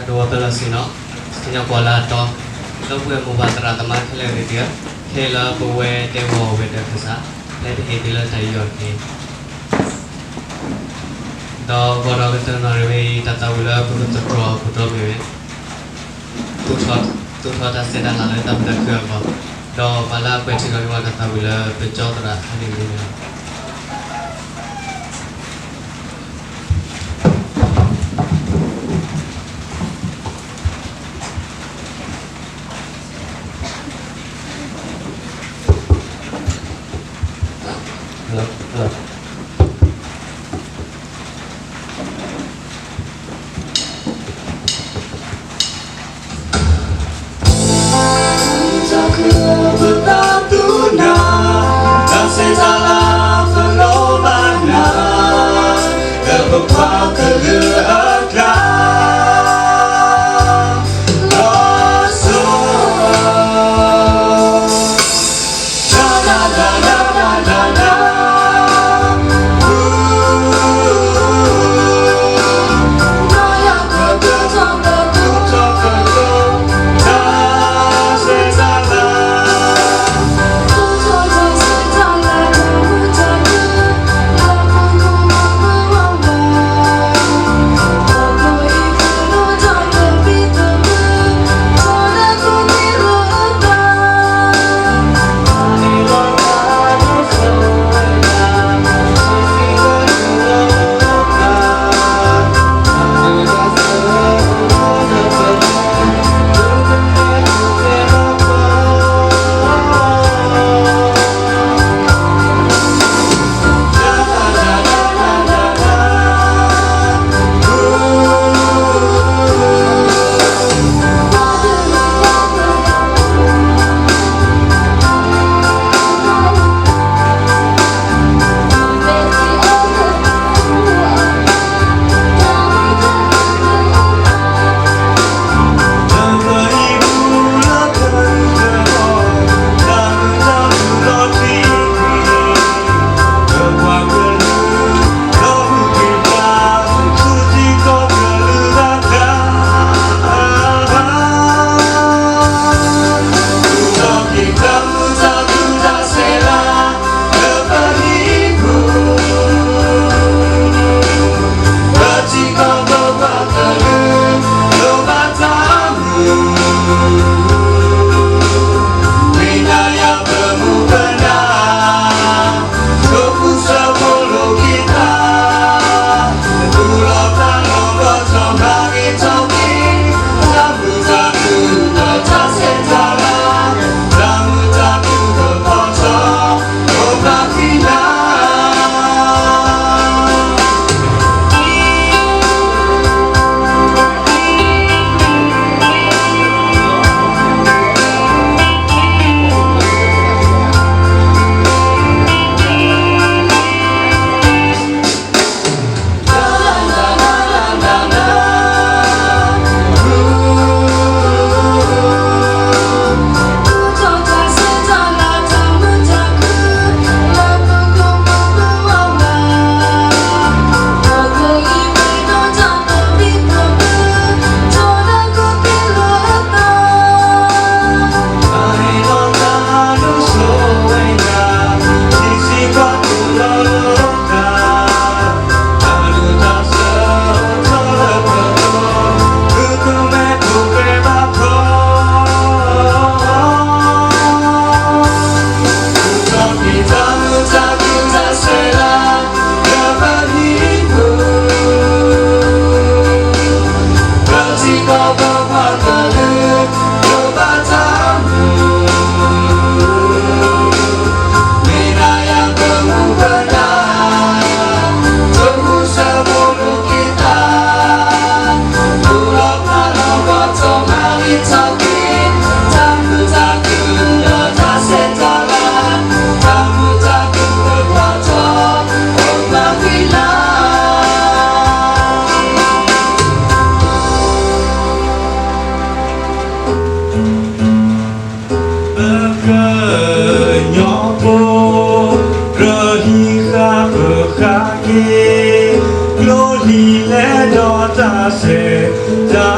dua belas sino sino bola to lo gue mau bantara teman kalian dia kela gue dewa beda kesa jadi hidila tayo ke do bola betul narewe tata ula betul pro betul bebe tu thot aseda lalu tapi tak kau do malah gue cakap lima kata ula betul terah hari ini Lo li le do ta sẽ ra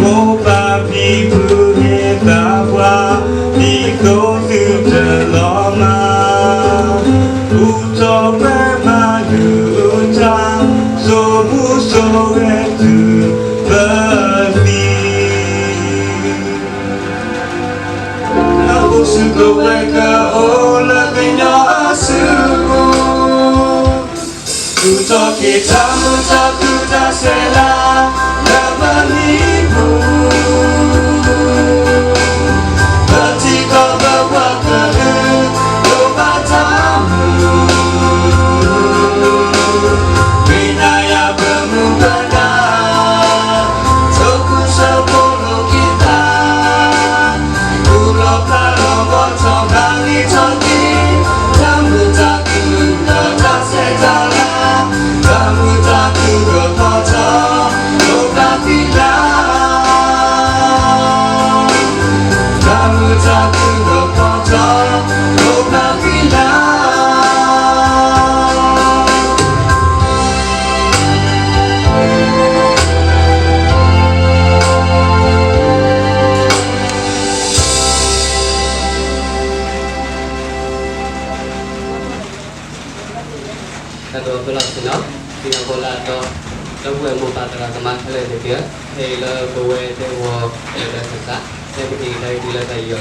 một ba vì bự hệ ta qua đi có sự trở lo mà u cho bé mà nữ trang số mu số hệ từ bờ đi aku suka mereka olah kena suku untuk kita mencaku tak salah dapat ibu berarti kau bawa ke obatamu binaya bermubana toko sepuluh kita pulau kalau botol kali toki kamu takut tak sejalan kamu takut botol obat hilang kamu takut botol obat hilang. Kado pulau sino, tinggal bola atau lagu yang mau patah teman kalian dia, hela bawa dewa ada kesah, saya pergi dari dia tayo.